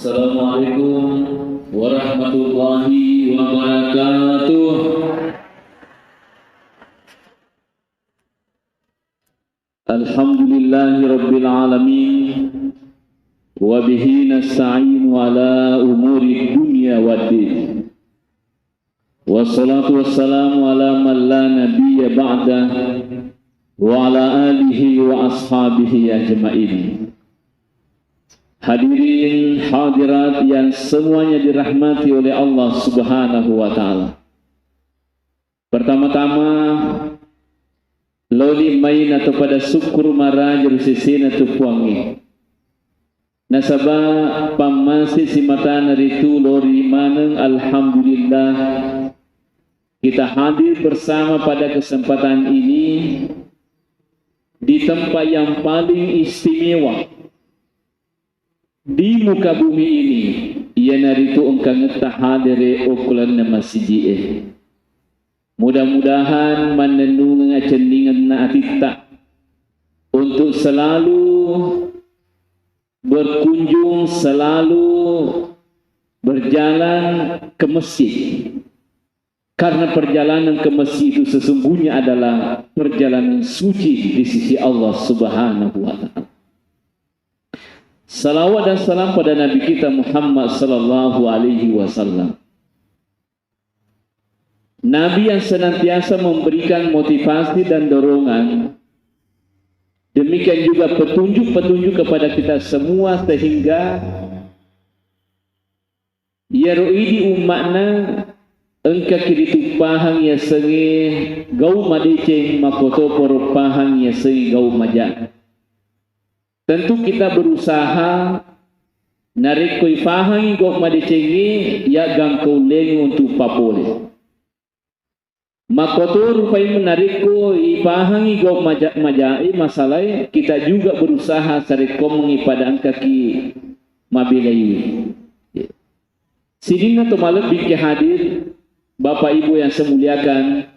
Assalamualaikum warahmatullahi wabarakatuh. Alhamdulillahi rabbil alamin. Wa bihi nasta'inu ala umuri dunya waddin. Wassalatu wassalamu ala man la nabiyya ba'da wa ala alihi wa ashabihi ajma'in. Hadirin hadirat yang semuanya dirahmati oleh Allah Subhanahu wa taala. Pertama-tama loli main atau pada syukur marah jerusisin atau puangi. Nasabah pamasi simatan ritu lori maneng alhamdulillah kita hadir bersama pada kesempatan ini di tempat yang paling istimewa di muka bumi ini, ia naritu engkang ngetah hadere ukulan nama masjid. Mudah-mudahan manenung ngacendingan na atita untuk selalu berkunjung, selalu berjalan ke masjid. Karena perjalanan ke masjid itu sesungguhnya adalah perjalanan suci di sisi Allah Subhanahu wa taala. Salawat dan salam pada Nabi kita Muhammad sallallahu alaihi wasallam. Nabi yang senantiasa memberikan motivasi dan dorongan. Demikian juga petunjuk-petunjuk kepada kita semua sehingga ya ru'idi umakna engka kiritu pahang ya senge gau madeceng makoto poro pahang ya senge gau majak. Tentu kita berusaha narik koi fahangi gok madecengi ya gangkau lengi untuk papole. Makotor rupai menarik koi fahangi gok majai masalah kita juga berusaha sarik komengi pada kaki mabilayu. Sidina tomalet bingke hadir Bapak Ibu yang saya muliakan.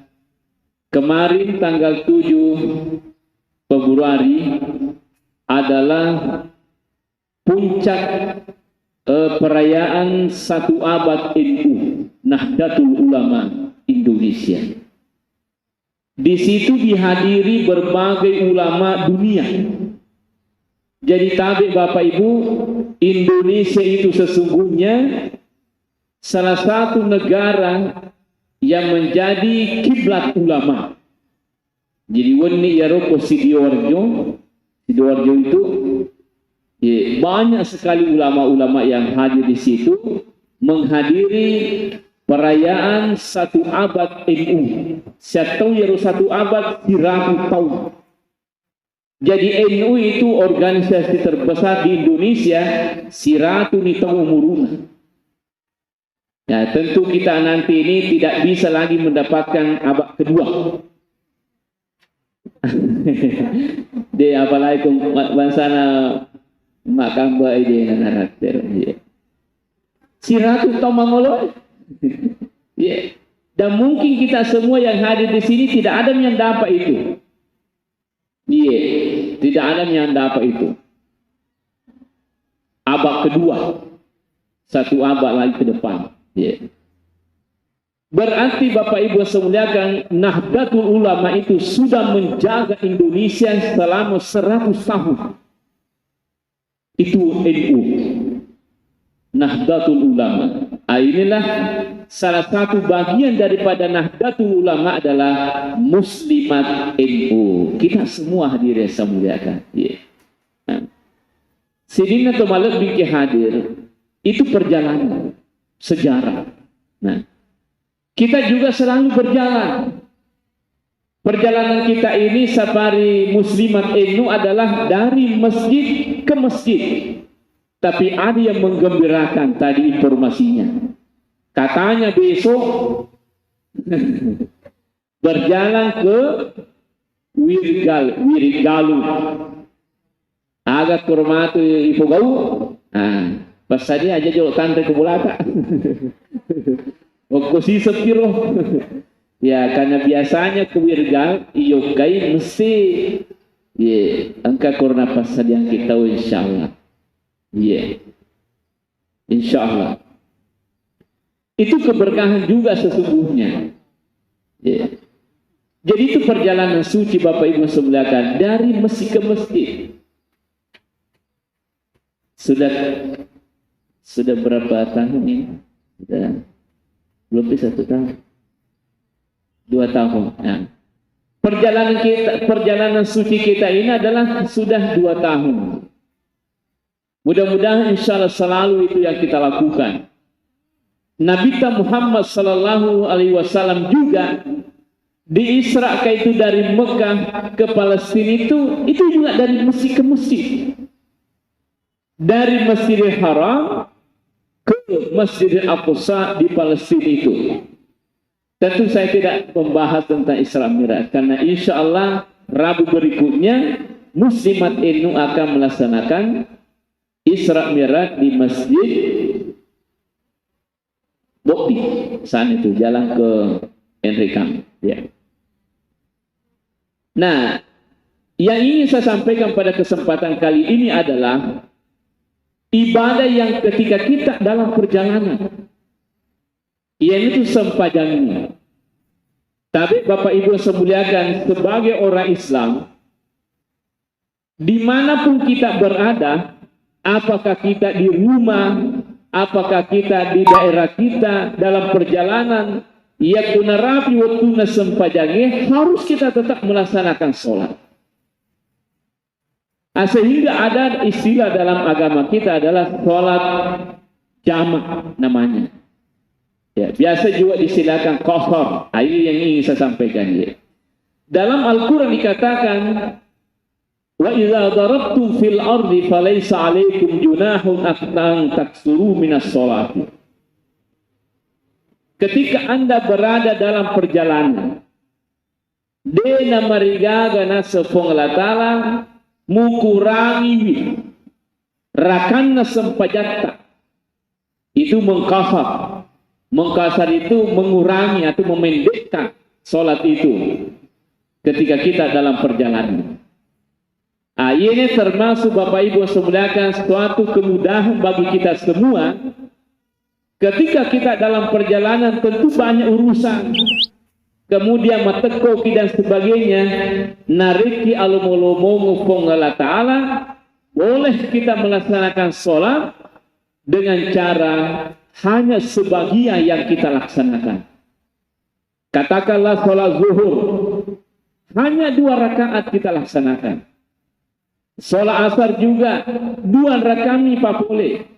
Kemarin tanggal 7 Februari adalah puncak perayaan 1 abad NU Nahdlatul Ulama Indonesia. Di situ dihadiri berbagai ulama dunia. Jadi tabik Bapak Ibu, Indonesia itu sesungguhnya salah satu negara yang menjadi kiblat ulama. Jadi wani yaroko Sidoarjo itu ya, banyak sekali ulama-ulama yang hadir di situ menghadiri perayaan 1 abad NU. Saya tahu ya 1 abad 100 tahun. Jadi NU itu organisasi terbesar di Indonesia 100 tahun umurnya. Ya, tentu kita nanti ini tidak bisa lagi mendapatkan abad kedua. De apalagi bansana makam ba ide na karakter. Si Ratu Tomangolo. Ya. Dan mungkin kita semua yang hadir di sini tidak ada yang dapat itu. Iya, tidak ada yang dapat itu. Abad kedua. 1 abad lagi ke depan. Ya. Berarti Bapak Ibu yang muliakan, Nahdlatul Ulama itu sudah menjaga Indonesia selama 100 tahun. Itu NU. Nahdlatul Ulama. Inilah salah satu bagian daripada Nahdlatul Ulama adalah Muslimat NU. Kita semua hadir yang saya muliakan. Yeah. Sidina Tomalet Biki hadir. Itu perjalanan sejarah. Nah, kita juga selalu berjalan. Perjalanan kita ini safari Muslimat NU adalah dari masjid ke masjid. Tapi ada yang menggembirakan tadi informasinya. Katanya besok berjalan ke Wirigalu. Agak kurmatu ipo gau. Nah, pas tadi aja jauh tante ke Bulata. Okosi sepiro. Ya, karena biasanya ke Wirgal iyo kai mesti ya angka korna pas yang kita tahu insyaallah. Ya. insya Allah. Itu keberkahan juga sesungguhnya. Ya. Jadi itu perjalanan suci Bapak Ibu sekalian dari masjid ke masjid. Sudah berapa tahun ini? Sudah lebih 1 tahun, 2 tahun. Nah, perjalanan suci kita ini adalah sudah 2 tahun. Mudah-mudahan insya Allah selalu itu yang kita lakukan. Nabi kita Muhammad sallallahu alaihi wasallam juga diisrakan itu dari Mekah ke Palestina itu juga dari masjid ke masjid. Dari Masjidil Haram ke Masjidil Aqsa di Palestina itu. Tentu saya tidak membahas tentang Isra Mi'raj karena insya Allah Rabu berikutnya Muslimat Inu akan melaksanakan Isra Mi'raj di Masjid Bukti saat itu jalan ke Enrikam. Ya. Nah, yang ingin saya sampaikan pada kesempatan kali ini adalah ibadah yang ketika kita dalam perjalanan, yaitu sempajangnya. Tapi Bapak Ibu semuliakan, sebagai orang Islam, dimanapun kita berada, apakah kita di rumah, apakah kita di daerah kita, dalam perjalanan, yakuna rapi waktuna sempajangi, harus kita tetap melaksanakan sholat. Sehingga ada istilah dalam agama kita adalah sholat jamak namanya. Ya, biasa juga disilakan qasar. Ini yang ingin saya sampaikan. Ya. Dalam Al-Quran dikatakan, wa idza darabtum fil ardi falaysa 'alaikum junahun an taksuru minas sholati. Ketika Anda berada dalam perjalanan, dena marigaga nasa penglatala mukurangi rakanna sempajatta, itu mengkasar itu mengurangi atau memendekkan sholat itu ketika kita dalam perjalanan. Ini termasuk Bapak Ibu sekalian suatu kemudahan bagi kita semua. Ketika kita dalam perjalanan tentu banyak urusan, kemudian matekoki dan sebagainya, nariki alumolomo ngupong Allah Ta'ala, boleh kita melaksanakan sholat dengan cara hanya sebagian yang kita laksanakan. Katakanlah sholat zuhur, hanya 2 rakaat kita laksanakan. Sholat asar juga 2 rakaat Pak boleh.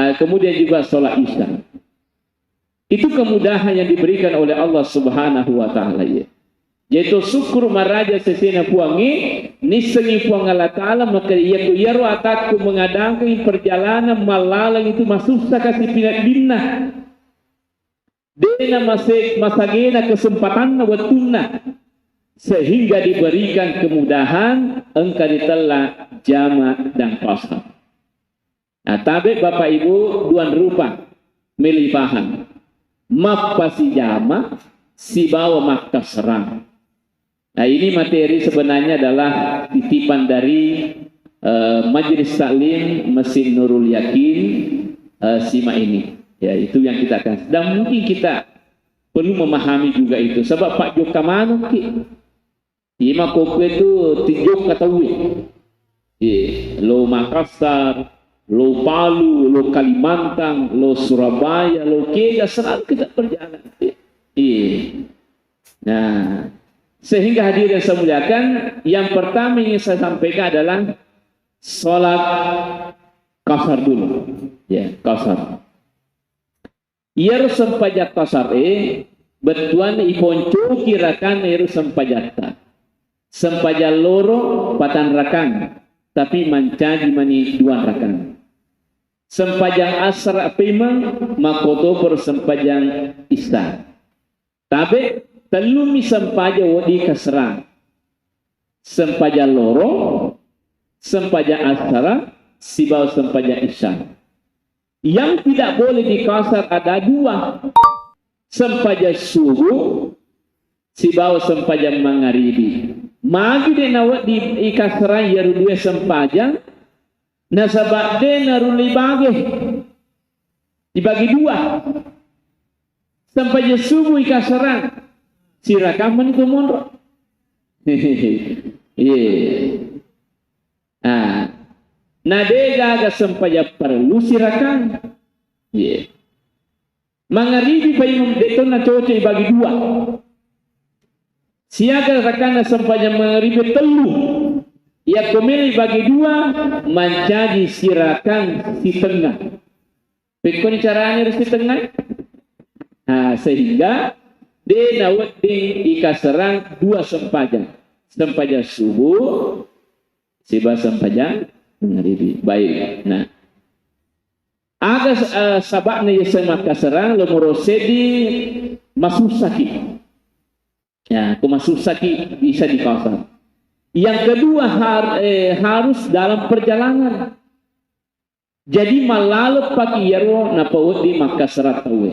Kemudian juga sholat isya. Itu kemudahan yang diberikan oleh Allah Subhanahu wa Ta'ala. Yaitu syukur maraja sesena puangi nisengi puang Allah Ta'ala, maka yaitu yaru ataku mengadakan perjalanan malalang itu masuk kasih pinat binnah dena masagena kesempatan watuna, sehingga diberikan kemudahan engkau ditela jamak dan qasar. Nah, tapi Bapak Ibu duan rupa milih paham. Map pasi jama, si bawa makta serang. Nah, ini materi sebenarnya adalah titipan dari Majelis Taklim Mesin Nurul Yakin Sima ini. Ya, itu yang kita akan. Dan mungkin kita perlu memahami juga itu. Sebab Pak Joka mana ki? Ima kopi itu tijuk kata lo Makassar, lo Palu, lo Kalimantan, lo Surabaya, lo Kega, selalu kita berjalan. Nah, sehingga hadirin saya muliakan, yang pertama yang saya sampaikan adalah sholat qasar dulu. Ya, qasar. Ia sempajat qasar betuan iponco kirakan iru sempajata. Sempajat loro patan rakan, tapi mancaji mani 2 rakan. Sempajang asar pemang makoto per sempajang isya. Tapi telumi sempaja wadi kasra. Sempaja loro, sempaja asara, sibau sempaja isya. Yang tidak boleh dikasar ada 2. Sempaja subuh, sibau sempaja mangaribi. Magi de nawat di ikasra yaru 2 sempaja. Nasabak de naruli bageh dibagi dua. Sampai subuh ika serang. Sirakaman itu mondro. Nah dega sampai perlu sirakam. Mangaribi pa imam deton na cocok bagi dua. Siaga rakana sampai mangaribi telu. Ya komeli bagi dua menjadi sirakan si tengah. Pekon caranya si tengah. Sehingga dia nawat di ika serang dua sempajan. Sempajan subuh, siba sempajan mangaribi. Baik. Nah, ada sabaknya yasa maka serang lomorosedi masusaki. Ya, masusaki bisa di kawasan. Yang kedua harus dalam perjalanan. Jadi malalep pagi yaro napawut di Makassar tawe.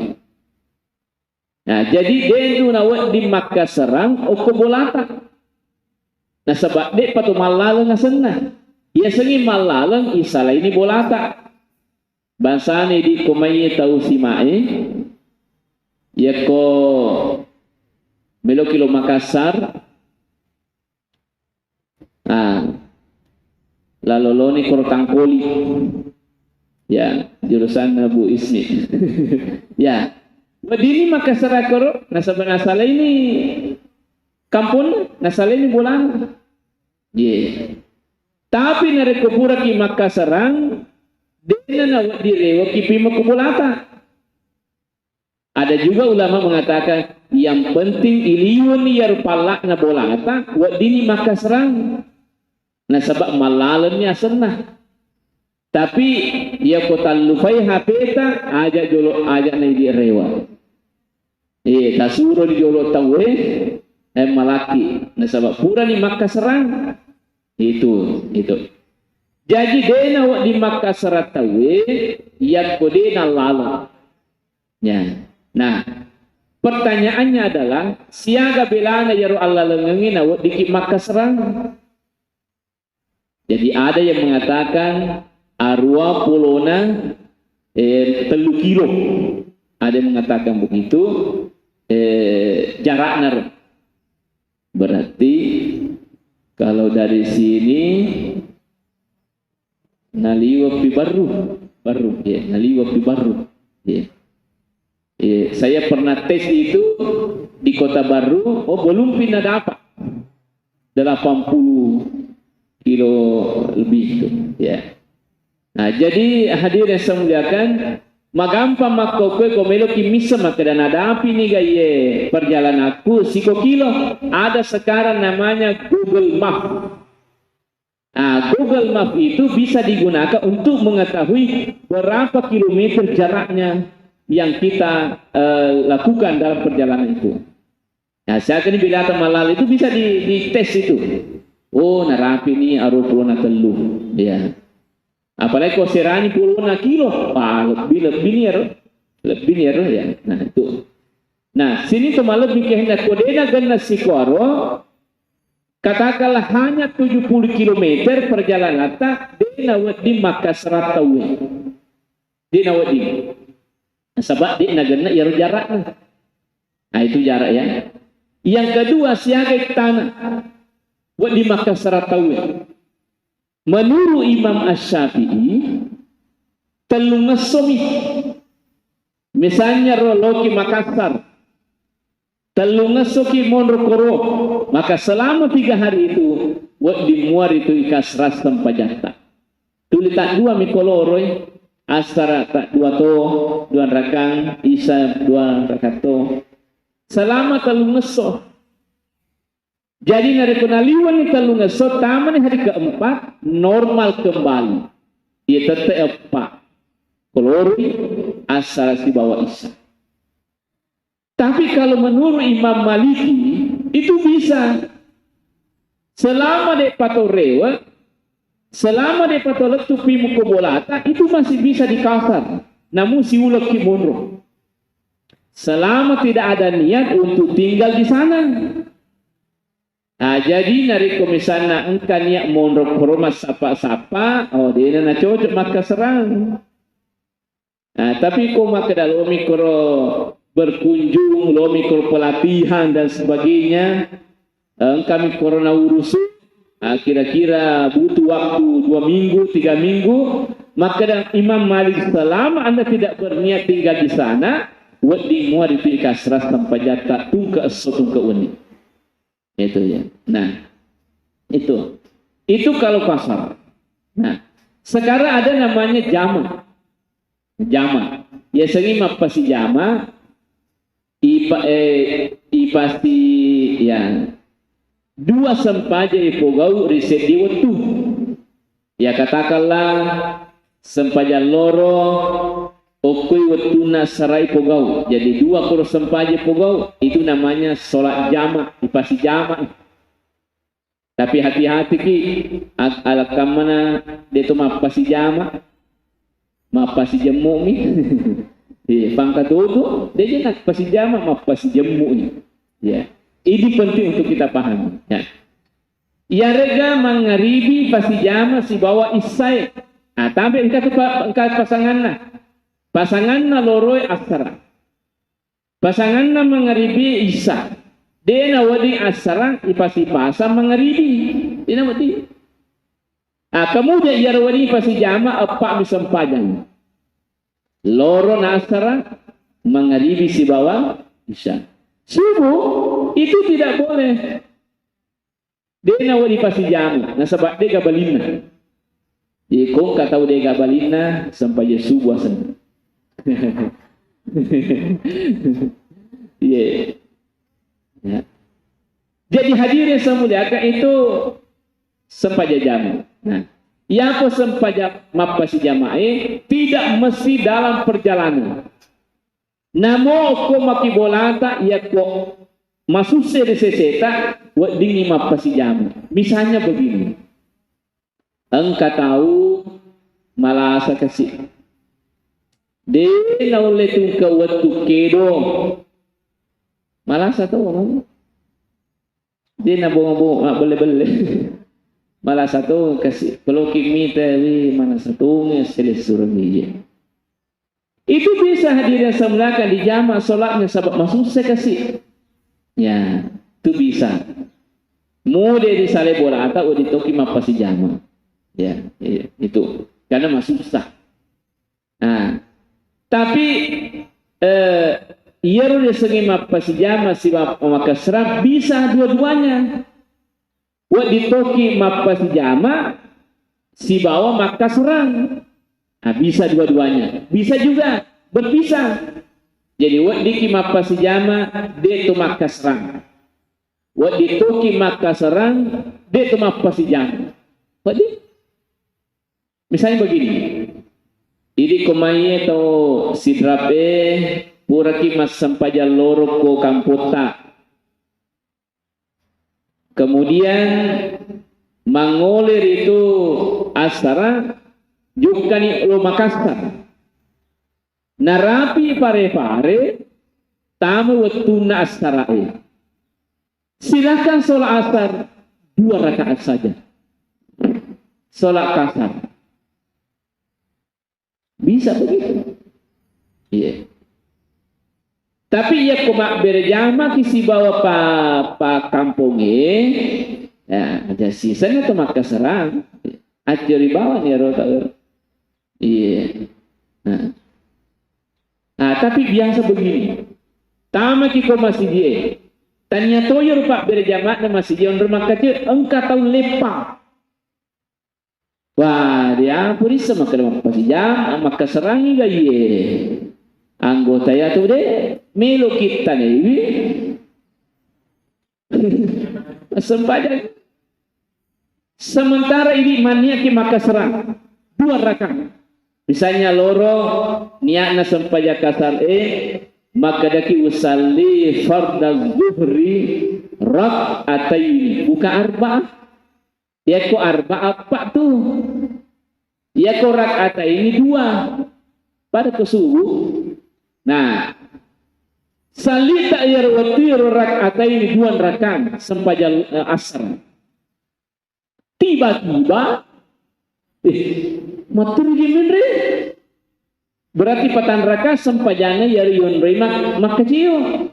Nah, jadi dia nawat di Makassar o kebolata. Nah, sebab dia patu malalang asenna. Ya sengi malalang isala ini bolata. Bahasa ini di komai tahu si mae. Ya ko melo kilo Makassar. Laloloni Kortangkoli. Ya, jurusan Bu Ismi. Ya. Medini Makassar koro nasala ini kampung nasala ini bulan. Tapi nare kupura ki Makassarang dena nawat direwa ki pima kubulata. Ada juga ulama mengatakan yang penting iliun yar palak na bolata wa dini Makassarang. Nah sebab malalannya senah. Tapi ya kota lufai hapeta ajak jolo ajak na direwa. Tasuro di jolo tawe malaki. Nah sebab pura ni Makassarang itu. Jadi dena wa di Makassar tawe ya kodena lala. Ya. Nah, pertanyaannya adalah siaga belana yaro Allah lengengin wa di Makassar. Jadi ada yang mengatakan arwa pulona 3 kilo. Ada yang mengatakan begitu jaraknya. Berarti kalau dari sini naliwa pi baru ya, naliwa pi baru ya. Saya pernah tes itu di Kota Baru, belum pindah dapat 80 kilo lebih itu ya. Nah, jadi hadirin yang saya muliakan, magampa makoke komelo kimisa makadan ada api nih gaye perjalanan aku siko kilo. Ada sekarang namanya Google Map. Nah, Google Map itu bisa digunakan untuk mengetahui berapa kilometer jaraknya yang kita lakukan dalam perjalanan itu. Nah, saya akan bila malal itu bisa dites itu. Oh, narapi ini arupuna telu, ya. Apalagi kau serani puluna kilo, lebih ya. Nah itu. Nah, sini teman lebih kehendak kodena gana sikuaro. Katakanlah hanya 70 km perjalanan tak dinawat di Makassar tawe. Dinawat di. Sebab di negara yang jaraknya. Nah itu jarak ya. Yang kedua siaga tanah. Buat di Makassar tawe. Menurut Imam Asy-Syafi'i telung ngesomi. Misalnya Roloki Makassar. Telung ngesoki Monrokoro. Maka selama 3 hari itu buat dimuar itu ikas ras tempajata. Tuli tak 2 mikoloroi. Astara tak 2 to. 2 rakang. Isa 2 rakato. Selama telung ngesoh. Jadi nari penaliwan ni telung ngesoh. Taman hari keempat. Normal kembali. Ia tetap pak. Kolori. Asal si bawa isa. Tapi kalau menurut Imam Maliki. Itu bisa. Selama dek patorewa. Selama dek patolek tupi mukobolata. Itu masih bisa di kasar. Namun si ulok kimonro. Selama tidak ada niat untuk tinggal di sana. Nah, jadi nari komisana engkan niat monro ke rumah sapa-sapa. Oh dia na cocok maka serang. Tapi kau maka dalam mikro berkunjung, lo mikro pelatihan dan sebagainya, kami corona urus, kira-kira butuh waktu 2 minggu, 3 minggu, maka dan Imam Malik selama Anda tidak berniat tinggal di sana, wadi muari fi kasras tanpa jata tungka esotungka uni. Itu ya. Nah, itu kalau pasar. Nah, sekarang ada namanya jama. Ya sering pasti jama. Pasti ya 2 sempaja ipogau riset di waktu. Ya katakanlah sempaja loro okui watuna sarai pogau. Jadi 2 koro sempaja pogau itu namanya sholat jama. Pasti jama. Tapi hati-hati ki alat kamana dia tu pasti jama. Pasti jemu ni. Pangkat itu dia nak pasti jama, pasti jemu ni. Ya. Ini penting untuk kita pahami. Ya. Ya rega mangaribi pasti jama si bawa isai. Tapi engkau pasanganna loroi asara. Pasanganna mangaribi isa. Dia na wadi asara ipasi pasa mangaribi. Dia na wadi. Kemudian ia wadi pasti jama apa misampajan. Loro na asara mangaribi si bawa isa. Subuh itu tidak boleh. Dia na wadi pasti jama. Nasabak dia gabalina. Kung kataw dia gabalina sampai subuh sana. Yeah. Ya. Jadi hadirin semuliakan itu sempaja jama. Nah, yang apa sempaja mapasi jamaah tidak mesti dalam perjalanan. Namo ko makibolata ya ko masuse de seseta dingin mapasi jama. Misalnya begini. Engkau tahu malasa kasih. Dia naule tu ke waktu kedo. Malasa tu orang. Dia nak bongo boleh. Malasa tu kasih. Kalau kimi tahu malasa tu selesai dia. Itu bisa hadirin semulakan di jamaah solatnya sebab masuk saya kasih. Ya, itu bisa. Mudah disale bola atau ditoki mapasi jamaah. Ya, itu karena masih susah. Nah, tapi ia udah sengi mapasi jama si maka serap bisa dua-duanya. Buat ditoki mapasi jama si bawa maka serang. Nah, bisa dua-duanya. Bisa juga berpisah. Jadi buat diki mapasi jama dia tu maka serang. Buat ditoki maka serang dia tu mapasi jama. Jadi misalnya begini, ini komai atau sidrape puraki mas sampaja loro ko kampota. Kemudian mangoler itu asara juga ni lo Makassar. Narapi pare-pare tamu watuna asara. Silakan sholat asar 2 rakaat saja. Sholat kasar. Bisa begitu. Iya. Tapi ya komak berjama kisi bawa pa kampungnya. Ya, ada sisanya tu maka serang. Ajari bawa ni rota. Iya. Nah, tapi biasa begini. Tama kiko masih dia. Tanya toyo pak berjama na masih dia rumah kecil engkau tahu lepang. Wah, dia purisa maka pasti jam maka serangi gaye. Anggota ya tu deh melo kita nih. Sempadan. Sementara ini mania ki maka serang 2 rakaat. Misalnya loro niatna sempaja kasar maka daki usalli fardaz zuhri rak'ataini buka arba'ah. Ya ko arba apa tuh? Ya ko rakaat ini 2 pada ke subuh. Nah, salita yarwatir rakaat ini 2 rakaat sempajal asar. Tiba-tiba matur gimana? Berarti patanraka sempajana yari yon remak makaciyo.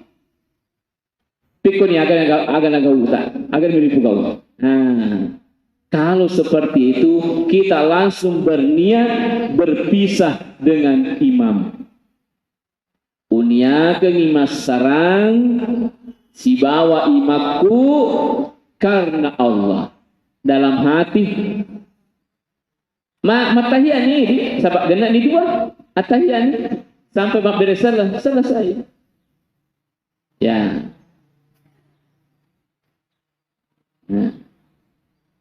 Pikun ni agan uta, agan melipu kau. Nah, kalau seperti itu kita langsung berniat berpisah dengan imam. Unia kengimas sarang si bawa imaku karena Allah dalam hati. Matahian ini sabak genak ni dua. Atahian sampai bab beresalah selesai. Ya. Nah.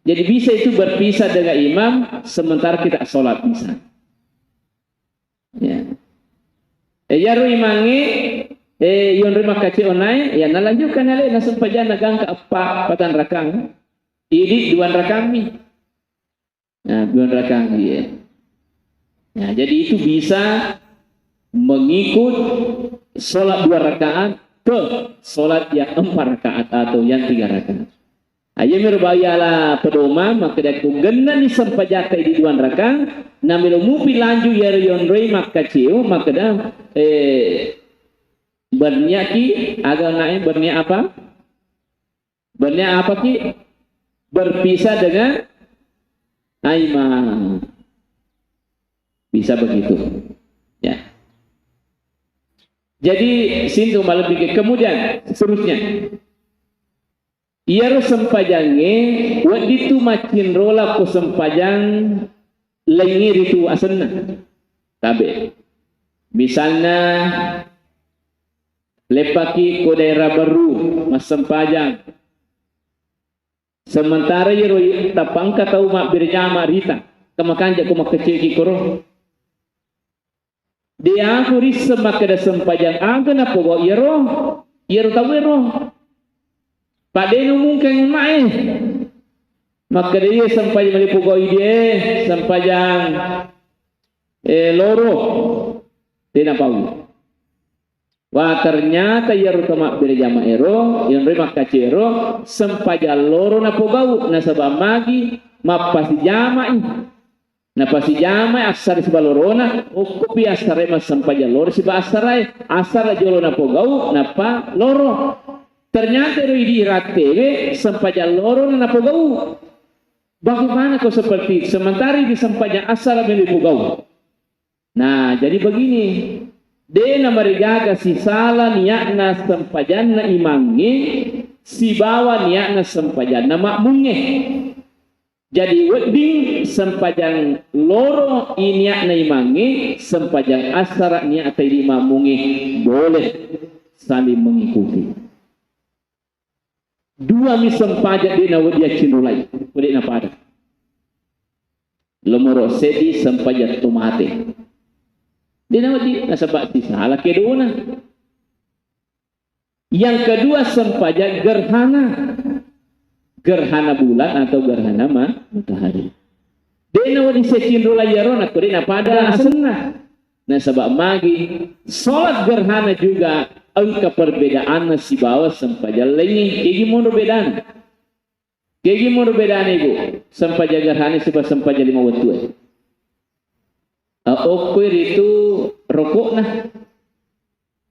Jadi bisa itu berpisah dengan imam sementara kita sholat bisa. Ya. Ya ru imangi yon rumah kaci onai ya nalanjutkan ale nasem pajana gang ke apa patan rakang. Ini duan rakami. Nah, duan rakang ya. Nah, jadi itu bisa mengikut sholat 2 rakaat ke sholat yang 4 rakaat atau yang 3 rakaat. Ayo mirbayalah pedoma maka dia kugena ni sampajakai di 2 rakaat namilo mupi lanju yon rei maka ciu maka dah berniat ki agak naik berniat apa? Berniat apa ki? Berpisah dengan imam. Bisa begitu, ya. Jadi sini malam pikir. Kemudian seterusnya, ia sempajange, waktu itu macin rola ko sempajang lengir itu asana. Tabe, misalnya lepaki ko daerah baru mas sempajang. Sementara ia tapangka tahu mak berjama rita, kemakan jak ko makecil kikoro. Dia aku risem maka ada sempajang agan apa kok iro tahu iro pak denu mungkin main maka dia sempajang melipu kau ide sempajang loro dia tahu wah ternyata iro tamak berjama iro yang remak kacero sempajang loro napo bau nasabah magi mapasi jama'i. Nah pasti jama asar sebalorona ukupi asar mas sampai jalur si asar jolo napo gau napa loro ternyata di rate sampai jalur napo gau bagaimana kau seperti sementara di sampai asar melipu gau. Nah jadi begini dia nama regaga si salah niatna sampajanna imangi si bawa niatna sampajanna makmunge. Jadi wedding sempajang loro iniak na imangi sempajang asara niak tay imamungi boleh saling mengikuti. Dua mi sempajang di nawa dia cinulai boleh napada. Lomoro sedi sempajang tomate. Di nawa di nasabak di salah kedua. Yang kedua sempajang gerhana. Gerhana bulan atau gerhana matahari. Dena wadi secin rola yaron aku dena pada asena. Nah sebab magi salat gerhana juga angka perbedaan si bawah sempajal lengi gigi mau bedaan. Gigi mau bedaan ibu sempajal gerhana sebab sempajal 5 waktu. Okur itu rokok nah.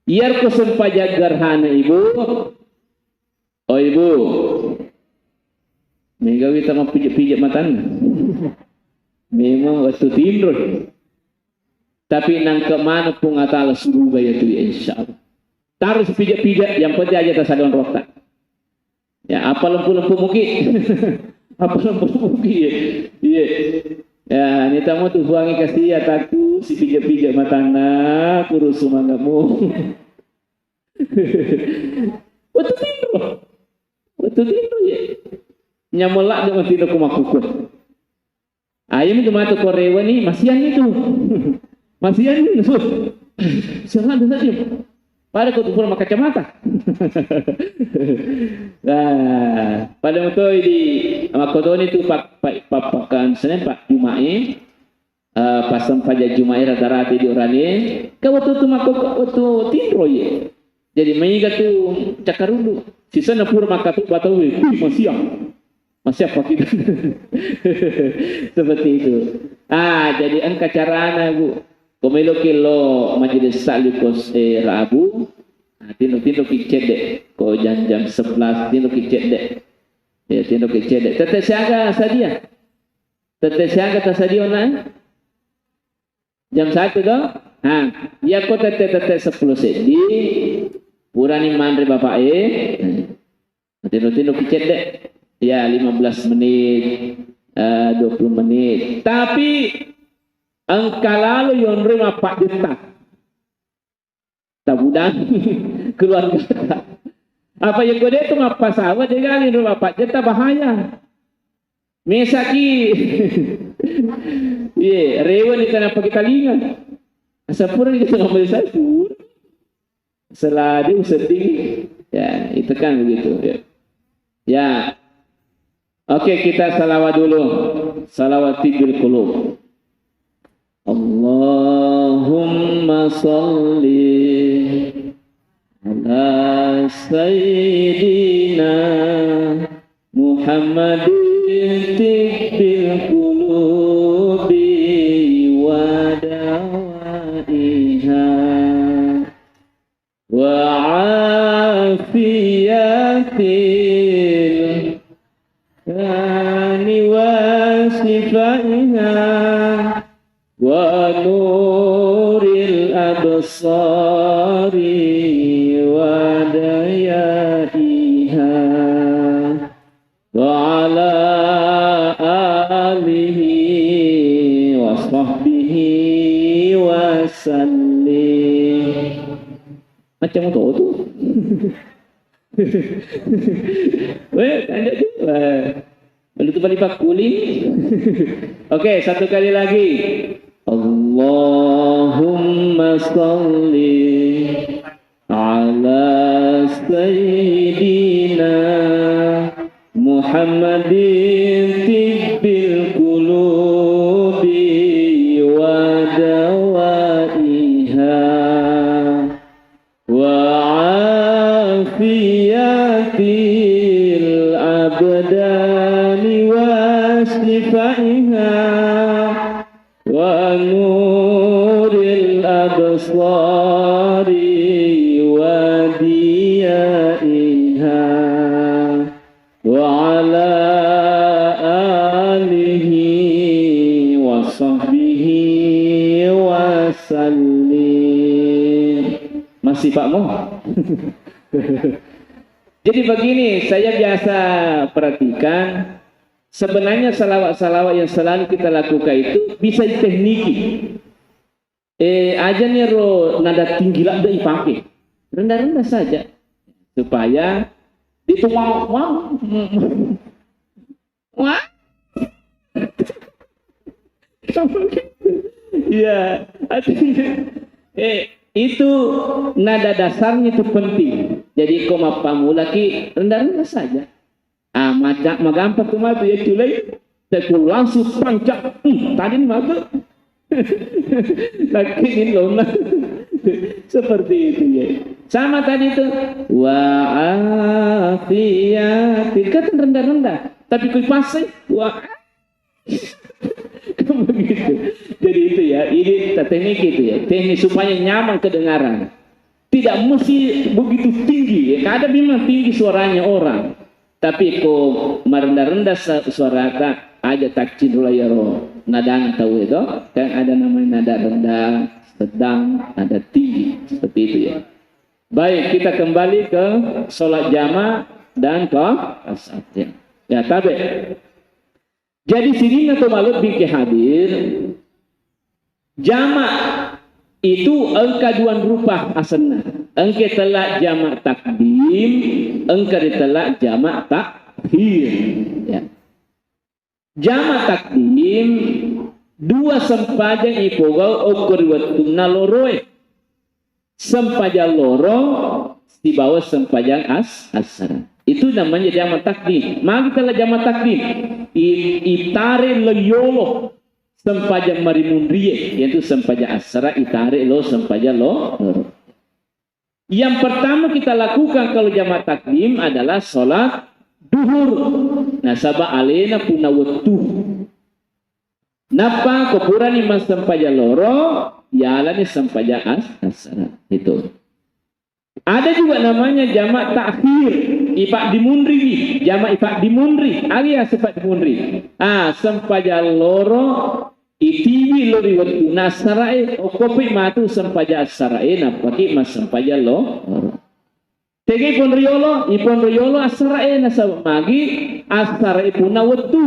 Iar ko sempajal gerhana ibu. Oh ibu. Megawi sama pijak-pijak matan. Memang waktu tidur. Tapi nang kemana pun atala suruh gaya tu insyaallah. Taruh pijak-pijak yang penting aja tasadon rota. Ya apa lempu-lempu muki. Apa lempu muki ya. Iya. Ya ni tamu tu buangi kasih ya takut si pijak-pijak matana kurus sumangamu. Waktu tidur. Waktu tidur ya. Nyamelak dengan tidak kumakukut. Ayam itu mata korewa ni masian itu. Masian itu. Jangan saja. Pada kau tumpul maka kacamata. Nah, pada waktu di makodoni itu pakan Senin Pak Jumae. Pasang pajak Jumae rata-rata di orangnya. Kau waktu waktu tidur ya. Jadi mengingat tu cakarundu. Sisa napur maka tu batau. Masian. Masih apa kita? Seperti itu. Jadi engkau carana bu. Komelo kilo majelis taklim kos Rabu, tino kicedek ko jam 11 tino kicedek. Ya tino kicedek. Tete siaga sadia. Tete siaga tasadia na. Jam 1 dong. Ya ko tete 10 sedi. Purani mandre bapak tino kicedek. Ya 15 menit, 20 menit. Tapi angka lalu yang nerima Pak Juta tabudan keluarga apa yang kode itu ngapa sawah dia kali nerima Pak Juta bahaya mesaki rewan itu kenapa kita lihat asapuran kita ngambil satu seladi sedih ya itu kan begitu ya. Oke, kita salawat dulu. Salawat tibil qulub. Allahumma salli ala sayyidina Muhammadin tibil qulubi wa dawaiha wa afiyatil wasifaiha wa nuril absari wa dayaiha wa ala alihi wa sahbihi wa sallim. Macam itu lanjut belum balik pak kuling. Oke, satu kali lagi. Allahumma salli ala sayyidina Muhammadin tibbil qulubi wa dawaiha wa afiyatil abdani wasifaiha wa nuril absari wa diyaiha wa ala alihi wa sahbihi wa sallim. Masih Pak Mo? Jadi begini, saya biasa perhatikan sebenarnya salawat-salawat yang selalu kita lakukan itu bisa ditekniki. Aja nih nada tinggi lah udah dipakai, rendah-rendah saja supaya itu wah ya itu nada dasarnya itu penting. Jadi koma pamulaki rendah-rendah saja. Macam magampang tuh matu ya culai, saya langsung pancak. Tadi ni matu, lagi ini lona. Seperti itu ya. Sama tadi itu wa'afiyati kan rendah-rendah, tapi kui pasai begitu. Jadi itu ya, ini teknik itu ya, teknik supaya nyaman kedengaran. Tidak mesti begitu tinggi ya. Kadang memang tinggi suaranya orang, tapi kok merendah-rendah suara aja takcil ya roh. Nadanya tahu itu kan ada namanya nada rendah, sedang, nada tinggi, seperti itu ya. Baik, kita kembali ke sholat jamaah dan ke asar ya. Ya tabe. Jadi sini atau malut bingki hadir jamaah itu engka dua rupa asana. Engke telah jamak takdim, engka telah jamak takhir. Ya. Jamak takdim dua sempajang ipogau ukur watuna loroe. Sempajang loro di bawah sempajang asar. Itu namanya jamak takdim. Maka telah jamak takdim itare leyolo sempajang marimundrie, yaitu sempajang asara itare lo sempajang lo. Yang pertama kita lakukan kalau jamak takdim adalah sholat duhur. Nah sabah alena puna waktu. Napa kupurani mas sempaja loro, yalani sempaja asara. Itu. Ada juga namanya jamak takhir, ipak dimundri, jamak ipak dimundri, alias ipak dimundri. Sempaja loro itiwi lori waktu nasarai okopi matu sempaja asarai napaki mas sempaja loro. Tegi pun riolo asarai nasab magi asarai puna waktu.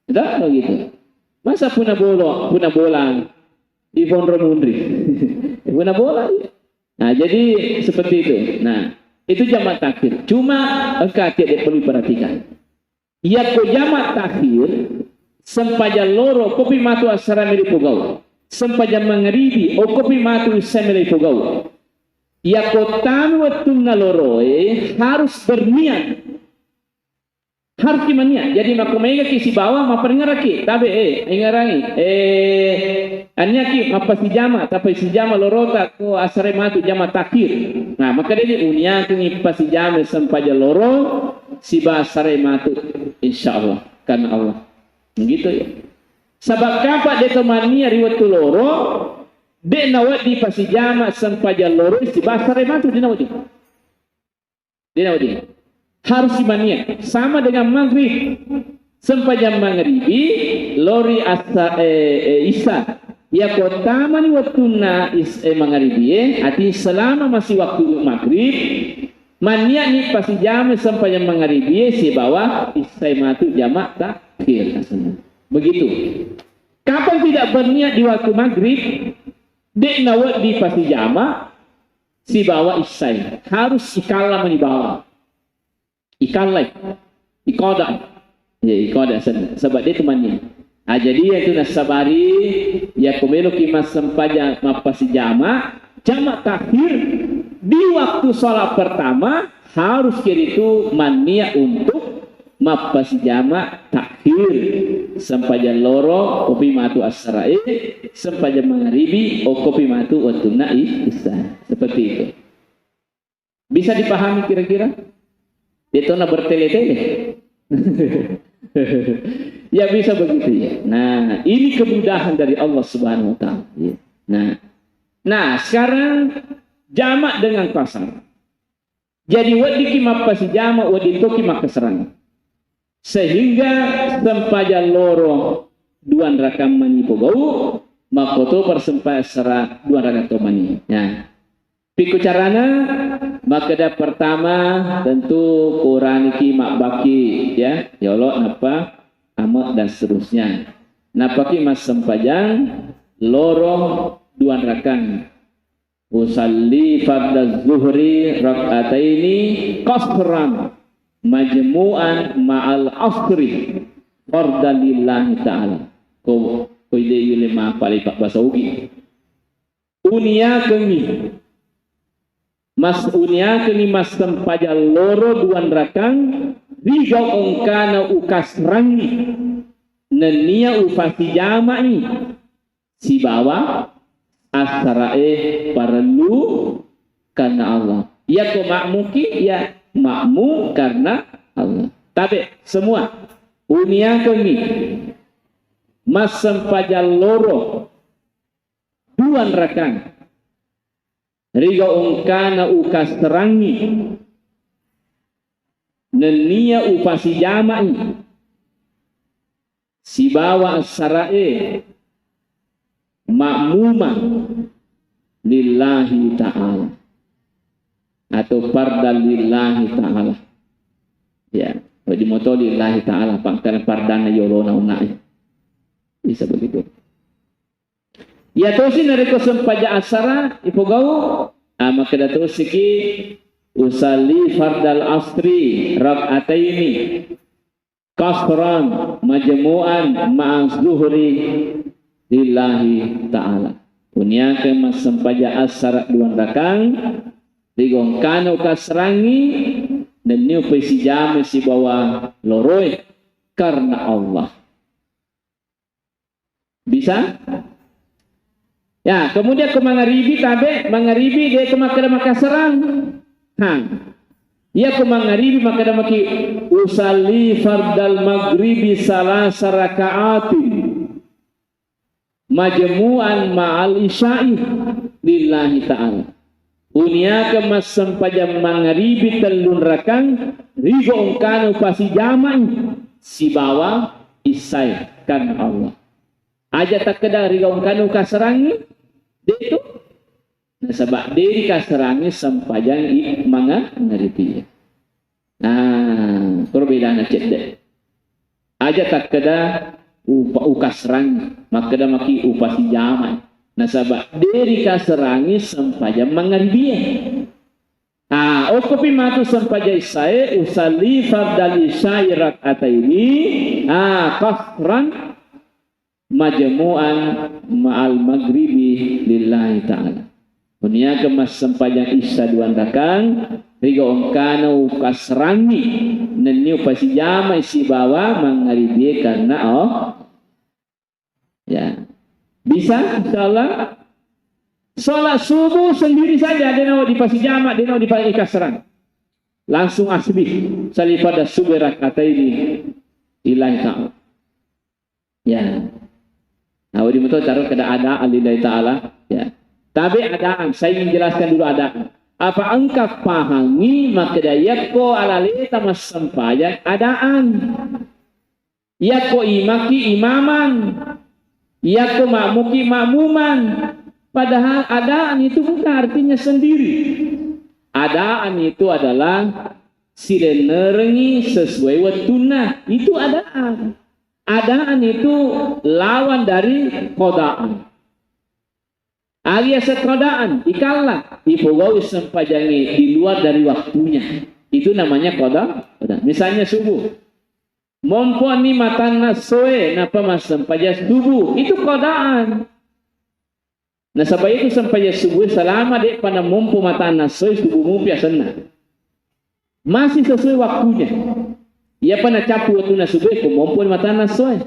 Tidak begitu. Masa puna bola ipon romundri. Puna bola. Nah, jadi seperti itu. Nah, itu jamak takhir. Cuma engkau tidak perlu perhatikan. Ya ko jamak takhir sempaja loro kopi matu asara meri pogau. Sempaja mangribi o kopi matu semeri pogau. Ya ko tamu tunna loroe harus berniat. Harus kimania. Jadi makomega kisi bawah maparingaraki. Tabe ingarangi. Anya ki mapa si jama tapi si jama lorota ko asare matu jama takhir. Nah, maka dia unia kengi pas si jama sempaja loro si basare matu insyaallah karena Allah. Begitu ya. Sabab kapak de temania riwatu loro de nawat di pas si jama sempaja loro si basare matu di nawat. Di nawat. Harus imania sama dengan maghrib sempaja maghribi lori isa ya kota mani waktuna maghribi ati selama masih waktu maghrib mania ni pasti jam sampai maghribi si bawah isai matu jamak takhir. Begitu. Kapan tidak berniat di waktu maghrib dek nawat di pasti jamak si bawah isai harus ikalla mani bawah ikallai ikoda ya ikoda sebab dia temannya. Jadi itu nasabari ya komelo kimas sempaja mapasi jamak takhir di waktu sholat pertama harus kira itu mania untuk mapasi jamak takhir sempaja loro kopi matu asrai sempaja maghribi o kopi matu watuna isya. Seperti itu. Bisa dipahami kira-kira? Itu na bertele-tele. Ya bisa begitu ya. Nah, ini kemudahan dari Allah Subhanahu wa taala. Ya. Nah, sekarang jamak dengan kasar. Jadi wadiki mapasi jamak waditoki makasaran. Sehingga sempaja loro duan rakam mani pogau makoto persempai sera duan rakam mani. Ya. Piku carana makada pertama tentu Quran iki mak baki ya Allah napa amat dan seterusnya napaki mas sempajang loro duan rakan usalli fardaz zuhri rak'ataini qasran majmu'an ma'al asri fardalillahi ta'ala ko ide yule ma pali pak basaugi unia kami mas unia kini mas sempaja loro duan rakang rigau ongkana ukas rangi nenia ufasi jamai si bawa asarae perlu karena Allah ya ko makmuki ya makmu karena Allah tapi semua unia kini mas sempaja loro duan rakang riga ungkana ukas terangi nenia upasi jamai si bawa asarae makmuma lillahi ta'ala atau pardal lillahi ta'ala ya di moto lillahi ta'ala pangkana pardana yolona unai bisa begitu. Ya tosi nareko sempaja asara ipogau maka dato siki usalli fardal asri rak'ataini kasran majmu'an ma'az zuhri lillahi ta'ala punya kemas sempaja asara duan rakang digong kano kasrangi dan niu pesi jame si bawa loroi karena Allah bisa. Ya, kemudian ke maghribi tabe maghribi dia ke maka serang. Ya ke maghribi maka maki usalli fardal maghribi salasa raka'atin majmu'an ma'al isya'i lillahi ta'ala. Unia kemas sempajam mangaribi telun rakang rigo ongkanu pasi jama'i si bawa isai kan Allah. Aja tak keda rigo ongkanu kaserangi itu. Nah sebab diri kaserangi sempajang mangaribi. Nah perbedaan cek deh. Aja tak keda ukaserangi maka dah maki upasi jama'i. Nasabak diri kaserangi sempajam mangaribi. Okopi matu sempajai saya usali fardal isya'i rak'ataini kafran majmu'an ma'al maghribi lillahi ta'ala. Dunia kemas sempajang isya duan rakang riga ongkano kaserangi neniu pasi jama isi bawa mangaribi karena ya bisa insyaallah. Salat subuh sendiri saja dia nak dipasi jamak, dia nak dipasi kasran. Langsung asbih sali pada subuh rakaat ini ilahi ta'ala. Ya. Nah, di betul taruh kada ada lillahi ta'ala, ya. Tapi adaan, saya ingin jelaskan dulu adaan. Apa engkau pahami maka dayako alalita mas sampayan adaan. Yako imaki imaman. Yako makmuki makmuman. Padahal adaan itu bukan artinya sendiri. Adaan itu adalah silenerengi sesuai watuna. Itu adaan. Adaan itu lawan dari kodaan. Alias kodaan, ikalah ipogawi sempajangi di luar dari waktunya. Itu namanya koda. Misalnya subuh. Momponi matana soe napa mas sempajas subuh. Itu kodaan. Nah sampai itu sampai subuh selama dek pada mumpu mata nasoi subuh mumpi asana masih sesuai waktunya. Ia pada capu waktu nasubuh ko mumpu mata nasoi.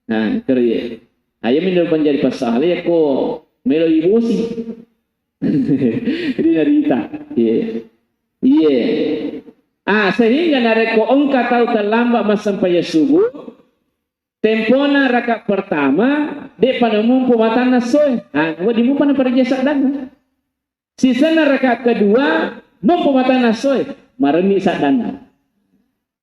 Nah kerja. Ayam ini menjadi pasal ya ko melo ibusi. Ini narita. Iya. Sehingga nareko engkau tahu terlambat mas sampai subuh. Tempona rakaat pertama dia pada mumpu mata nasoi. Di mumpu pada jasa dana. Sisana rakaat kedua mumpu mata nasoi. Mareni sadana.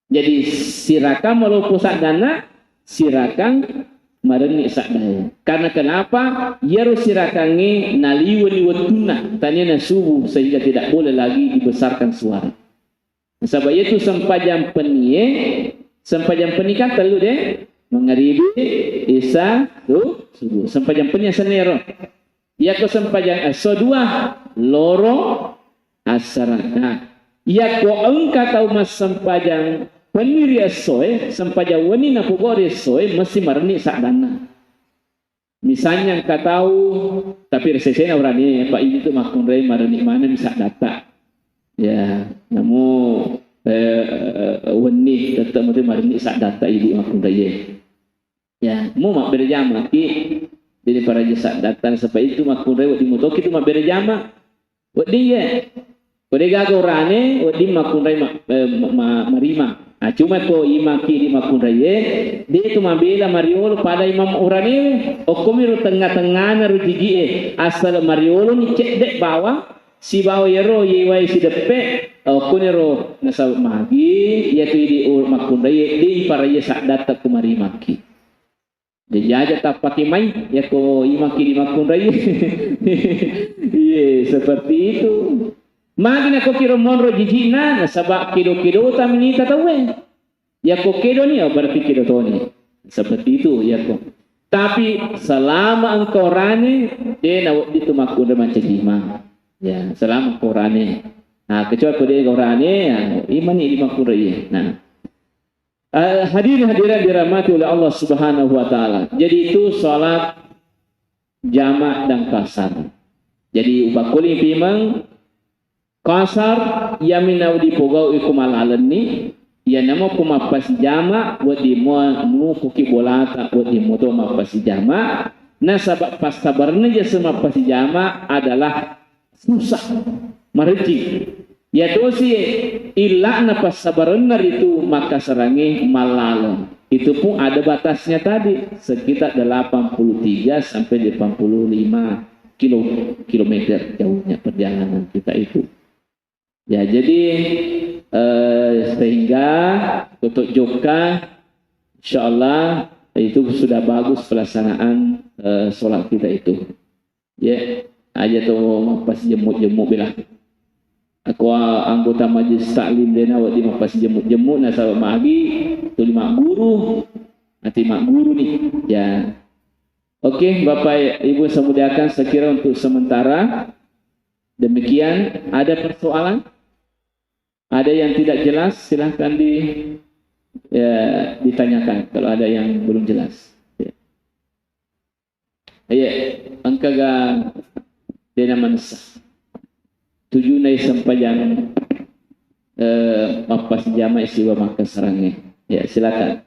Jadi sirakang melupu sadana, sirakang mareni sadana. Karena kenapa? Yaru sirakangi naliwani watuna tanya subuh sehingga tidak boleh lagi dibesarkan suara. Sebab itu sempajam sempajam penikan telu deh. Mengaribi isa subuh sempajang penya senero ia ko sempajang dua loro asarana ia ko engka tahu mas sempajang peniri soe sempajang wani na pugore soe mesti marni sadana. Misalnya engka tahu tapi resesena urani pak ini tuh makun rei marni mana bisa data ya namu wani tetap mesti marni sadata ini makun rei. Ya, mu mak berjama ki jadi para jasa datang sampai itu mak kunre wadi mutok itu mak berjama wadi ya wadi gago rane wadi mak kunre marima cuma ko imaki di mak kunre dia itu mabela mariolo pada imam urane okomiru tengah-tengah naru jiji asal mariolo ni cek dek bawah si bawah yero yewai si depe okonero nasa magi yaitu di mak kunre di para jasa datang ke marimaki. Dia aja tak pakai main, ya ko imaki di makun raya. Iya, seperti itu. Makin aku kira monro jijina, nasabak kilo-kilo tamini tatawe. Ya ko kilo ni, berarti kilo toni. Seperti itu, ya ko. Tapi selama engkau rane, dia nak itu makun raya macam lima. Ya, selama engkau rane. Nah, kecuali kau dia engkau rane, ya, iman ni di makun raya. Nah. Hadirin dirahmati oleh Allah Subhanahu wa taala. Jadi itu salat jamak dan kasar. Jadi ubakuli pimang kasar yaminau di pogau ikumal alani ya namo kumapas jamak wadi mu kuki bolata wadi moto mapas jamak. Nah sabab pas sabarnya je semapas jamak adalah susah mereci. Ya tu si ilah nafas sabarenar itu maka serangi malala. itu pun ada batasnya tadi, sekitar 83 sampai 85 kilometer jauhnya perjalanan kita itu. Ya, jadi sehingga untuk Joka, insya Allah itu sudah bagus pelaksanaan sholat kita itu. Ya, aja tuh pas jemuk-jemuk bilang. Aku anggota majlis taklim dena waktu pas jemuk-jemuk nasab magi tu lima guru. Nanti mak guru nih. Ya. Oke, Bapak Ibu saya muliakan, saya kira untuk sementara demikian. Ada persoalan? Ada yang tidak jelas silahkan ditanyakan kalau ada yang belum jelas. Ya, angkaga dena manusia. Tujuh nai sampaian mapas jama istiwa maka sarangnya. Ya, silakan.